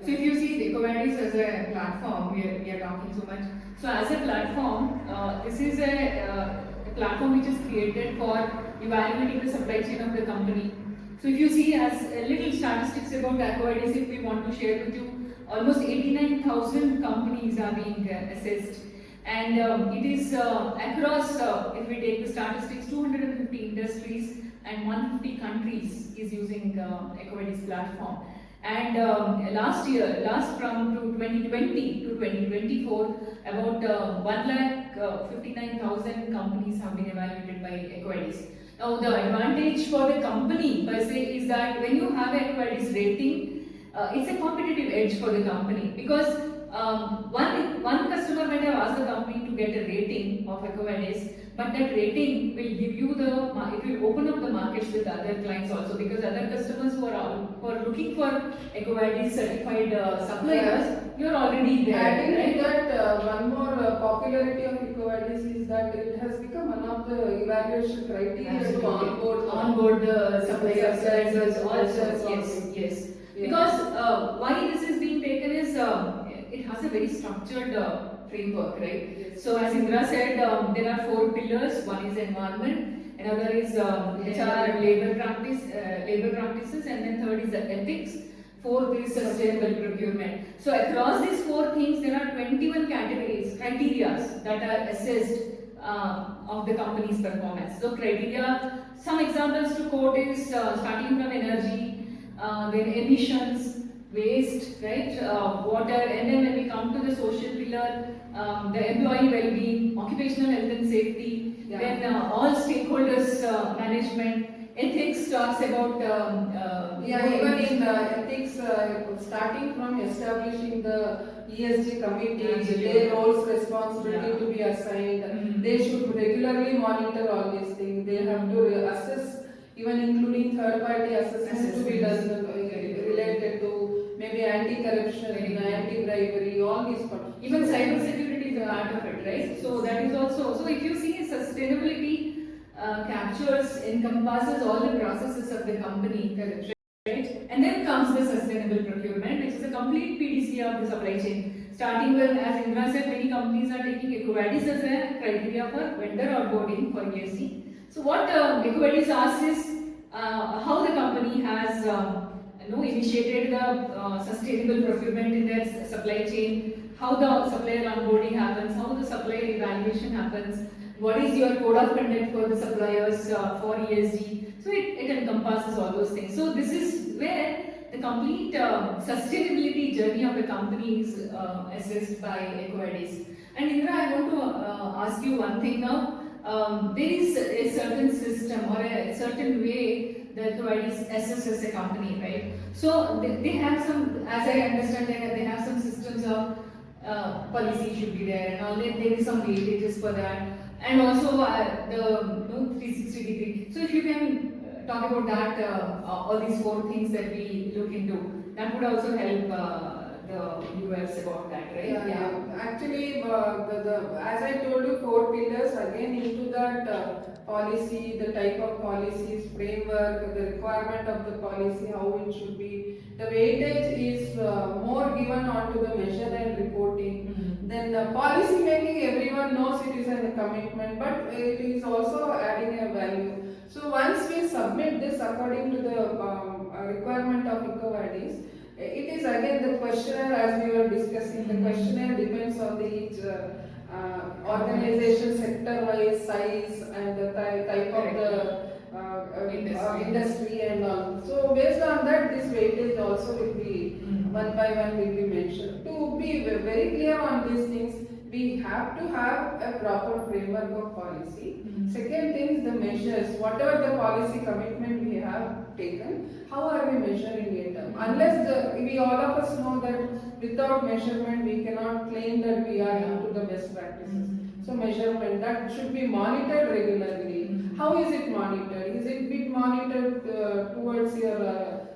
So if you see EcoVadis as a platform, we are talking so much. So as a platform, this is a platform which is created for evaluating the supply chain of the company. So if you see as a little statistics about EcoVadis, if we want to share with you, almost 89,000 companies are being assessed. And it is across, if we take the statistics, 250 industries and 150 countries is using EcoVadis platform. And last from to 2020 to 2024, about 1,59,000 companies have been evaluated by EcoVadis. Now, the advantage for the company per se is that when you have EcoVadis rating, it's a competitive edge for the company because one customer might have asked the company to get a rating of EcoVadis, but that rating will give you it will open up the markets with other clients also because other customers who are looking for EcoVadis certified suppliers, you're already there. Adding right? to that, one more popularity of EcoVadis is that it has become one of the evaluation criteria to onboard the suppliers, also. yes. Because why this is being taken is it has a very structured framework, right? Yes. So as Indra said, there are 4 pillars. One is environment, another is HR, labor practices, and then third is the ethics. Fourth is sustainable procurement. So across these 4 things, there are 21 categories, criteria that are assessed of the company's performance. So criteria, some examples to quote is starting from energy, then emissions, waste, right, water, and then when we come to the social pillar, the employee well-being, occupational health and safety, then all stakeholders management, ethics talks about even in the ethics, starting from establishing the ESG committee, their roles, responsibility to be assigned. They should regularly monitor all these things. They have to assess, even including third-party assessments to be done related to maybe anti-corruption, anti-bribery, all these parts. Even cyber security is a part of it, right? So that is also, so if you see sustainability encompasses all the processes of the company, right? And then comes the sustainable procurement, which is a complete PDCA of the supply chain. Starting with, as Indra said, many companies are taking EcoVadis as a criteria for vendor onboarding for ESG. So what EcoVadis asks is how the company has initiated the sustainable procurement in their supply chain, how the supplier onboarding happens, how the supplier evaluation happens, what is your code of conduct for the suppliers for ESG. So it encompasses all those things. So this is where the complete sustainability journey of the company is assessed by EcoVadis. And Indra, I want to ask you one thing now. There is a certain system or a certain way that EcoVadis assesses a company, right? So they have some, as I understand, they have some systems of policy should be there, and all there is some weightages for that, and also the 360 degree. So if you can talk about that, all these 4 things that we look into, that would also help the viewers about that, right? Actually, as I told you, 4 pillars again into that policy, the type of policies, framework, the requirement of the policy, how it should be. The weightage is more given onto the measure and reporting. Then policy making, everyone knows it is a commitment, but it is also adding a value. So once we submit this according to the requirement of EcoVadis, it is again the questionnaire, as we were discussing. The questionnaire depends on the each organization, sector-wise size and the type of the industry and all. So based on that, this weightage also will be one by one will be mentioned. To be very clear on these things, we have to have a proper framework of policy. Second thing is the measures. Whatever the policy commitment we have taken, how are we measuring it? Unless we all of us know that without measurement we cannot claim that we are into the best practices. So measurement that should be monitored regularly. How is it monitored? Is it being monitored towards your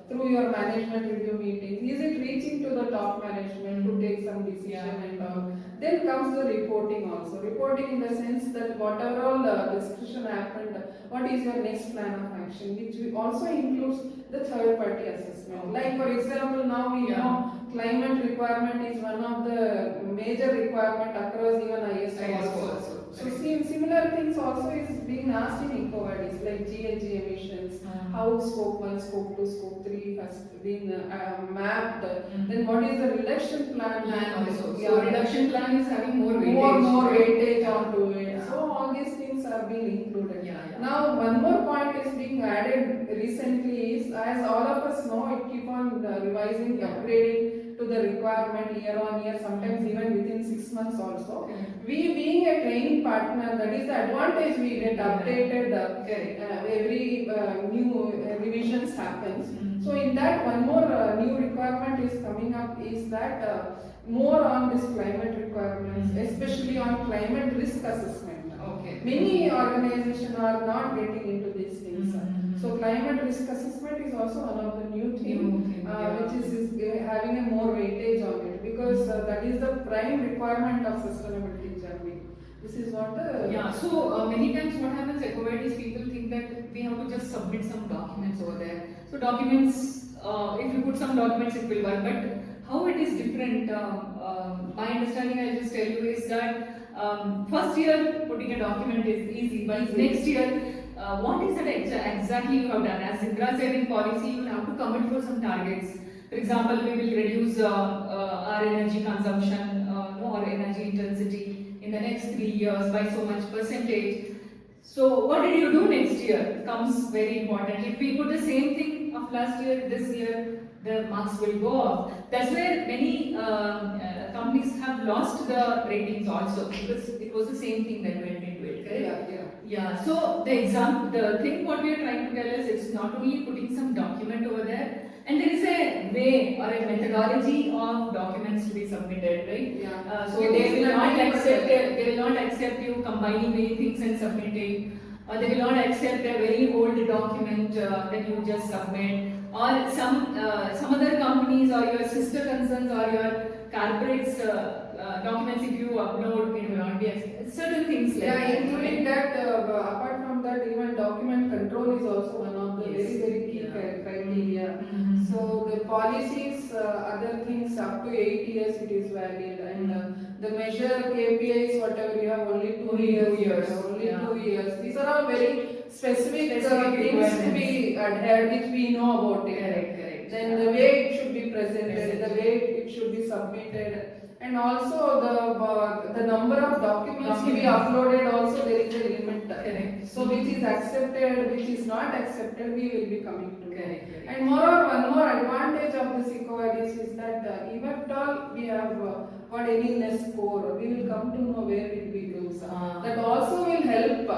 through your management review meetings? Is it reaching to the top management to take some decision and all? Then comes the reporting also. Reporting in the sense that whatever all discussion happened, what is your next plan of action, which also includes the third party assessment. Like for example, now we know climate requirement is one of the major requirement across even ISO also. So similar things also is being asked in EcoVadis like GHG emissions, how scope 1, scope 2, scope 3 has been mapped. Then what is the reduction plan? Also. Yeah. So reduction plan is having more weightage. More weightage onto it. Yeah. So all these things are being included. Yeah. Now one more point is being added recently is, as all of us know, it keep on revising, upgrading to the requirement year on year, sometimes even within 6 months also. We being a training partner, that is the advantage, we get updated every new revisions happens. So in that one more new requirement is coming up is that more on this climate requirements, especially on climate risk assessment. Many organizations are not getting into these things. So climate risk assessment is also one of the new things which is having a more weightage on it, because that is the prime requirement of sustainability journey. This is what the So many times what happens, EcoVadis, people think that we have to just submit some documents over there. So documents, if you put some documents, it will work. But how it is different? My understanding, I'll just tell you, is that first year putting a document is easy, but next year, what is it exactly you have done? As Indra said, in policy, you have to commit for some targets. For example, we will reduce our energy consumption or energy intensity in the next 3 years by so much percentage. So what did you do next year comes very important. If we put the same thing of last year, this year, the marks will go up. That's where many companies have lost the ratings also, because it was the same thing that went into it, correct? Yeah. So the thing what we are trying to tell is, it's not only putting some document over there, and there is a way or a methodology of documents to be submitted, right? So they will not accept you combining many things and submitting, or they will not accept a very old document that you just submit, or some other companies or your sister concerns or your corporates documents, if you upload, it will not be accepted. Certain things like that. Including that, apart from that, even document control is also one of the very key criteria. So the policies, other things up to 8 years it is valid, and the measure KPIs, whatever you have, only 2 years. Only 2 years. These are all very specific things to be adhered, which we know about it. Correct. Then the way it should be presented, the way it should be submitted, and also the number of documents to be uploaded, also there is a limit. Correct. So which is accepted, which is not accepted, we will be coming to. Correct. And moreover, one more advantage of this EcoVadis is that even at all we have got any less score, we will come to know where did we lose. That also will help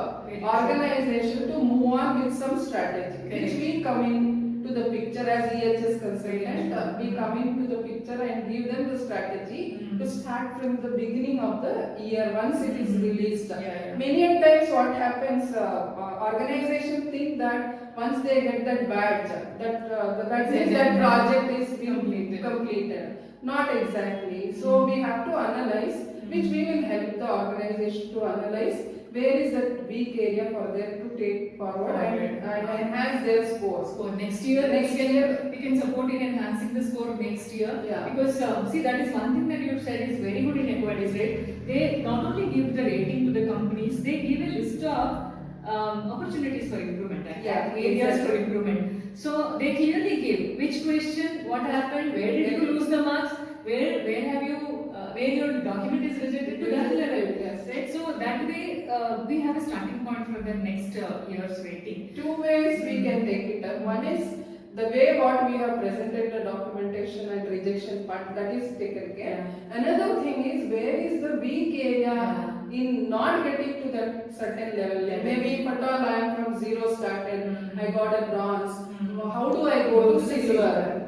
organization to move on with some strategy, which we come in to the picture as EHS consultant. We come into the picture and give them the strategy to start from the beginning of the year once it is released. Many a times what happens, organization think that once they get that badge, that project is being completed. Not exactly. So we have to analyze, which we will help the organization to analyze where is that weak area for them to take forward and enhance their scores. So next year we can support in enhancing the score next year. Because see, that is one thing that you said is very good in EcoVadis, right? They not only give the rating to the companies, they give a list of opportunities for improvement, areas for improvement. So they clearly give which question, what happened, where did you lose the marks, where have you, where your document is rejected to that level. Right? So that way we have a starting point for the next year's rating. 2 ways we can take it up. One is the way what we have presented the documentation and rejection part, that is taken care. Another thing is where is the weak area in not getting to that certain level. Maybe if at all I am from zero started, I got a bronze. How do I go to silver?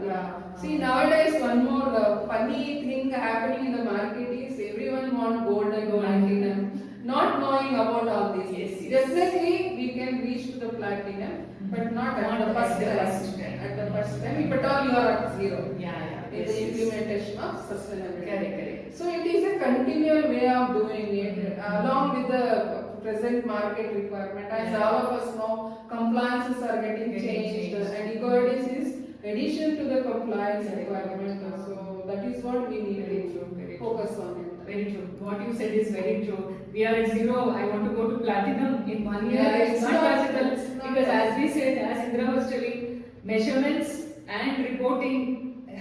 See, nowadays one more funny thing happening in the market is everyone want gold and platinum, not knowing about all these. Definitely we can reach to the platinum, but not at the first time. At the first time, if at all you are at zero. In the implementation of sustainability. Correct. So it is a continual way of doing it, along with the present market requirement. As all of us know, compliances are getting changed, and EcoVadis is addition to the compliance requirement. So that is very true. What you said is very true. We are at zero. I want to go to platinum in 1 year. Yeah, It's not possible it's not because, as possible. we said, as Indra was telling, measurements and reporting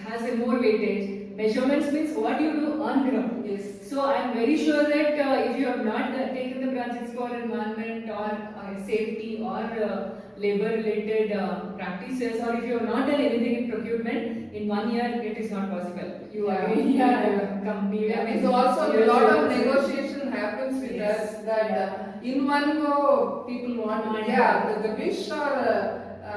has a more weightage. Measurements means what you do on ground. Yes. So I am very sure that if you have not taken the projects for environment or safety or labor-related practices, or if you have not done anything in procurement in 1 year, it is not possible. You are really a company. Yeah, it's also a lot of negotiation happens with Yes. us that in one go people want, the wish or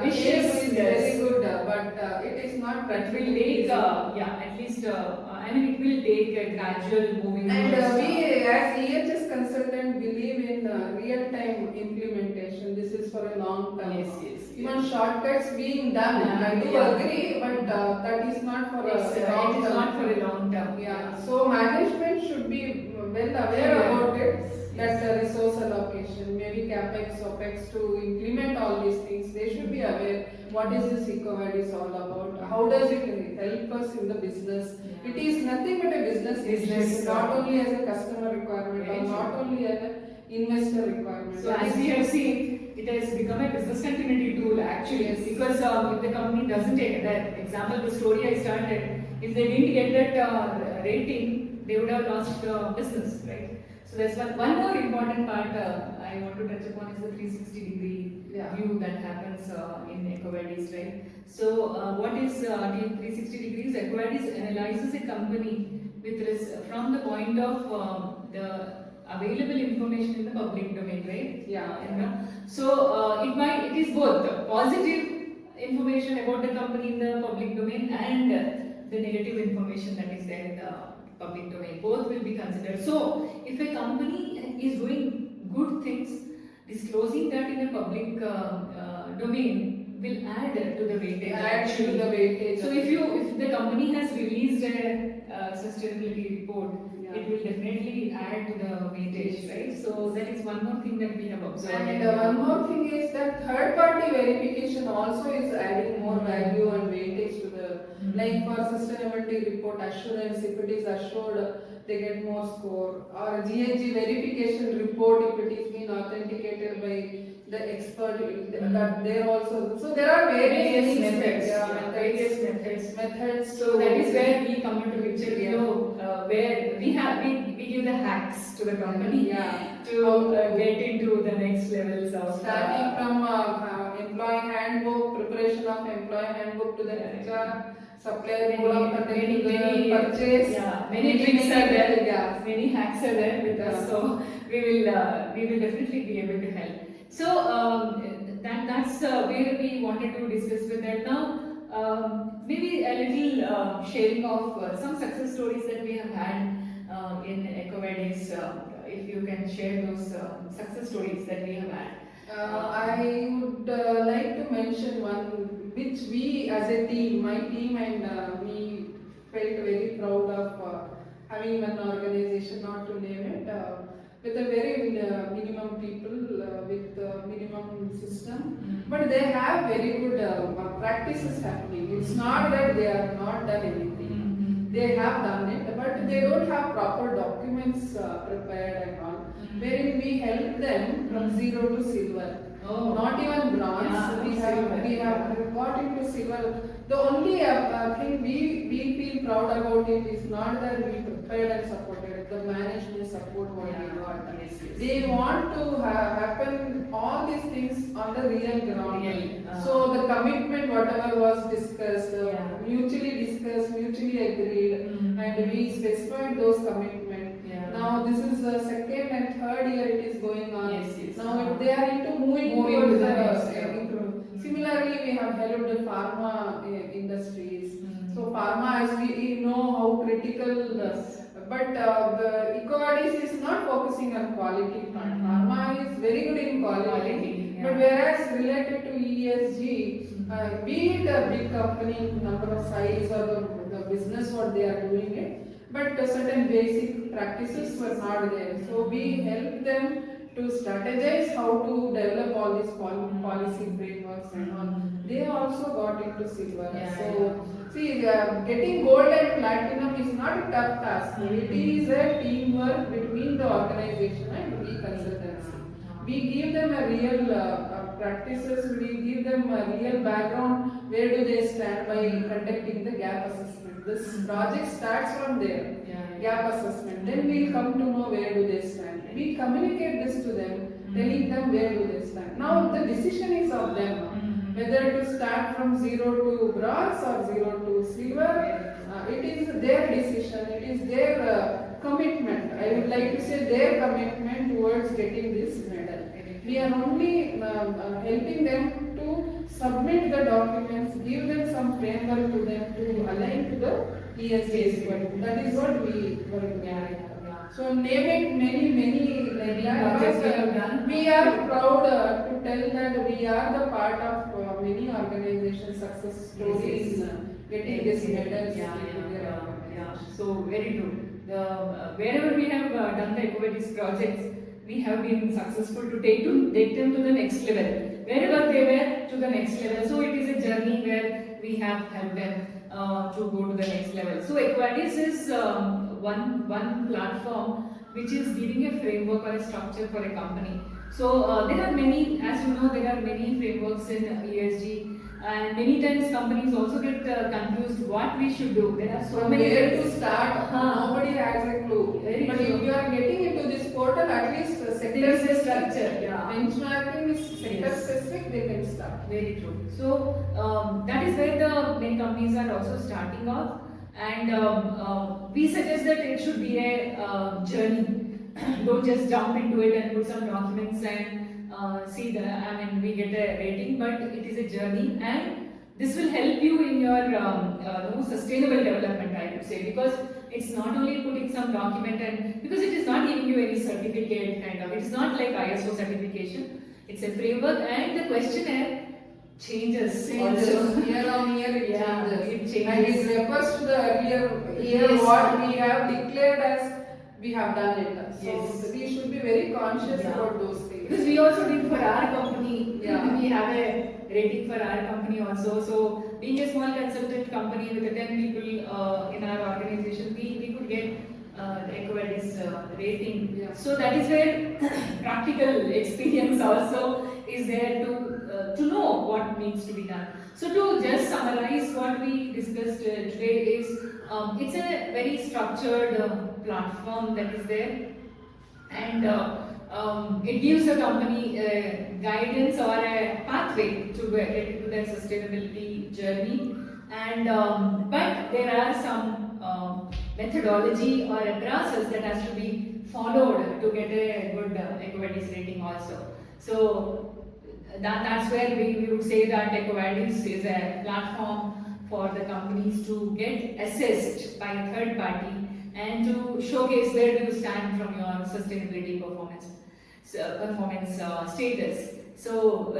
Wish aim is, is yes. very good, but it is not It will practically take, easy. at least, I mean, it will take a gradual moving. And towards, we as EHS consultant believe in real-time implementation. This is for a long time. Yes, yes. Even shortcuts being done, I do Yeah. agree, but that is not for Yes, a it long is term. not for a long term. Yeah, so management should be well aware Yeah. about it, Yes. that the resource allocation, maybe capex, opex to implement all these things, they should be aware what is this EcoVadis all about, how does it help us in the business. Yeah. It is nothing but a business Business, issue, not only as a customer requirement Very or true. not only as an investor requirement. So as we have seen, it has become a business continuity tool actually. Yes. Because if the company doesn't take that example, the story I started, if they didn't get that rating, they would have lost business, right? So that's one more important part I want to touch upon is the 360-degree Yeah. view that happens in EcoVadis, right? So what is the 360 degrees? EcoVadis analyzes a company from the point of the available information in the public domain, right? Yeah. So it is both positive information about the company in the public domain and the negative information that is there in the public domain. Both will be considered. So if a company is doing good things, disclosing that in a public domain will add to the weightage. Add to the weightage. So if the company has released a sustainability report, Yeah. it will definitely add to the weightage, right? So that is one more thing that we have observed. And one more thing is that third party verification also is adding more value and weightage to the, like for sustainability report assurance, if it is assured, they get more score. Or GHG verification report, if it is been authenticated by the expert, that there also. So there are various things, methods. yeah, Various methods. methods. So that is where we come into picture. You know, where we give the hacks to the company. Yeah. To get into the next levels of Starting from employee handbook, preparation of employee handbook to the HR, supplier code of conduct to the purchase. Yeah, many tricks are there. Yeah. Many hacks are there with us. Yeah. So we will definitely be able to help. So that's where we wanted to discuss with that. Now maybe a little sharing of some success stories that we have had in EcoVadis. If you can share those success stories that we have had. I would like to mention one which we as a team, my team and we felt very proud of having one organization, not to name it, with a very minimum people, with minimum system, but they have very good practices happening. It's not that they have not done anything. They have done it, but they don't have proper documents prepared and all. Wherein we help them from zero to silver. Oh. Not even bronze. Yeah, we have got into silver. The only thing we feel proud about it is not that we prepared and supported. The management support what we got. Yes, yes. They want to happen all these things on the real ground. Real, So the commitment, whatever was discussed, Yeah. mutually discussed, mutually agreed, and we specified those commitments. Yeah. Now this is the second and third year it is going on. Yes, yes. Now they are into moving Moving towards to the the next level. improvement. Similarly, we have helped the pharma industries. So pharma, as we know how critical. But the EcoVadis is not focusing on quality part. Pharma is very good in quality. Quality, yeah. But whereas related to ESG, be it a big company, number of size or the business what they are doing it, but certain basic practices were not there. So we help them to strategize how to develop all these policy frameworks and all. They also got into silver. Yeah, So see, getting gold and platinum is not a tough task. It is a teamwork. teamwork between the organization and we consultants. We give them a real practices, we give them a real background, where do they stand by conducting the gap assessment. This project starts from there, gap assessment. Then we'll come to know where do they stand. We communicate this to them, telling them where do they stand. Now the decision is of them, whether to start from 0 to bronze or 0 to silver. It is their decision, it is their commitment. I would like to say their commitment towards getting this medal. We are only helping them to submit the documents, give them some framework to them to align to the ESG. That is what we were doing. So name it many like that. projects we have done. We are proud to tell that we are the part of many organizations' success stories getting this medals. So very true. Wherever we have done the EcoVadis projects, we have been successful to take them to the next level. Wherever they were, to the next level. So it is a journey where we have helped them to go to the next level. So EcoVadis is one platform which is giving a framework or a structure for a company. So there are many, as you know, there are many frameworks in ESG. And many times companies also get confused what we should do. There are so many. Where to start? Nobody has a clue. But if you are getting into this portal, at least sector structure. Benchmarking is sector specific. They can start. Very true. So that is where the many companies are also starting off, and we suggest that it should be a journey. Don't just jump into it and put some documents and we get a rating, but it is a journey, and this will help you in your sustainable development, I would say, because it's not only putting some document, and because it is not giving you any certificate kind of, it's not like ISO certification, it's a framework, and the questionnaire changes. Year on year it changes. And it refers to the earlier year what we have declared as we have done it. So we should be very conscious about those things. Because we also did for our company, we have a rating for our company also. So being a small consultant company with 10 people in our organization, we could get the EcoVadis rating. So that is where practical experience also is there to know what needs to be done. So to just summarize what we discussed today is, it's a very structured platform that is there, and it gives a company guidance or a pathway to get into their sustainability journey. And but there are some methodology or a process that has to be followed to get a good EcoVadis rating also. So that's where we would say that EcoVadis is a platform for the companies to get assessed by a third party and to showcase where do you stand from your sustainability performance status. So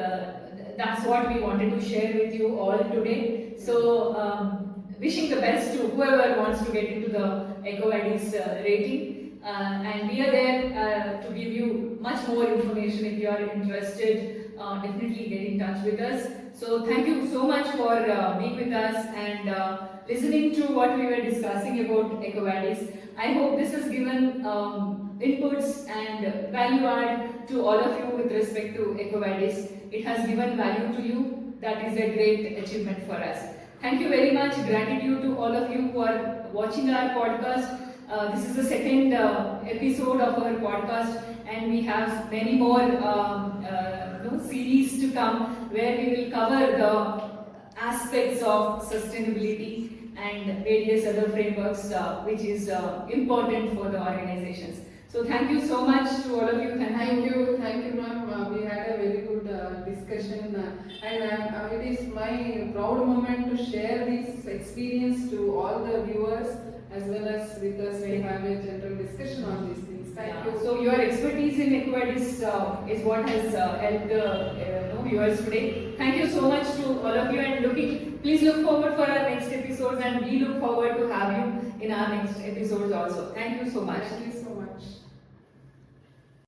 that's what we wanted to share with you all today. So wishing the best to whoever wants to get into the EcoVadis rating, and we are there to give you much more information. If you are interested, definitely get in touch with us. So thank you so much for being with us and listening to what we were discussing about EcoVadis. I hope this has given inputs and value add to all of you with respect to EcoVadis. It has given value to you. That is a great achievement for us. Thank you very much. Gratitude to all of you who are watching our podcast. This is the second episode of our podcast, and we have many more series to come where we will cover the aspects of sustainability and various other frameworks which is important for the organizations. So thank you so much to all of you. Thank you, ma'am. We had a very good discussion, and it is my proud moment to share this experience to all the viewers as well as with us to have a general discussion on these things. Thank you. So your expertise in EcoVadis is what has helped viewers today. Thank you so much to all of you, and please look forward for our next episodes, and we look forward to have you in our next episodes also. Thank you so much.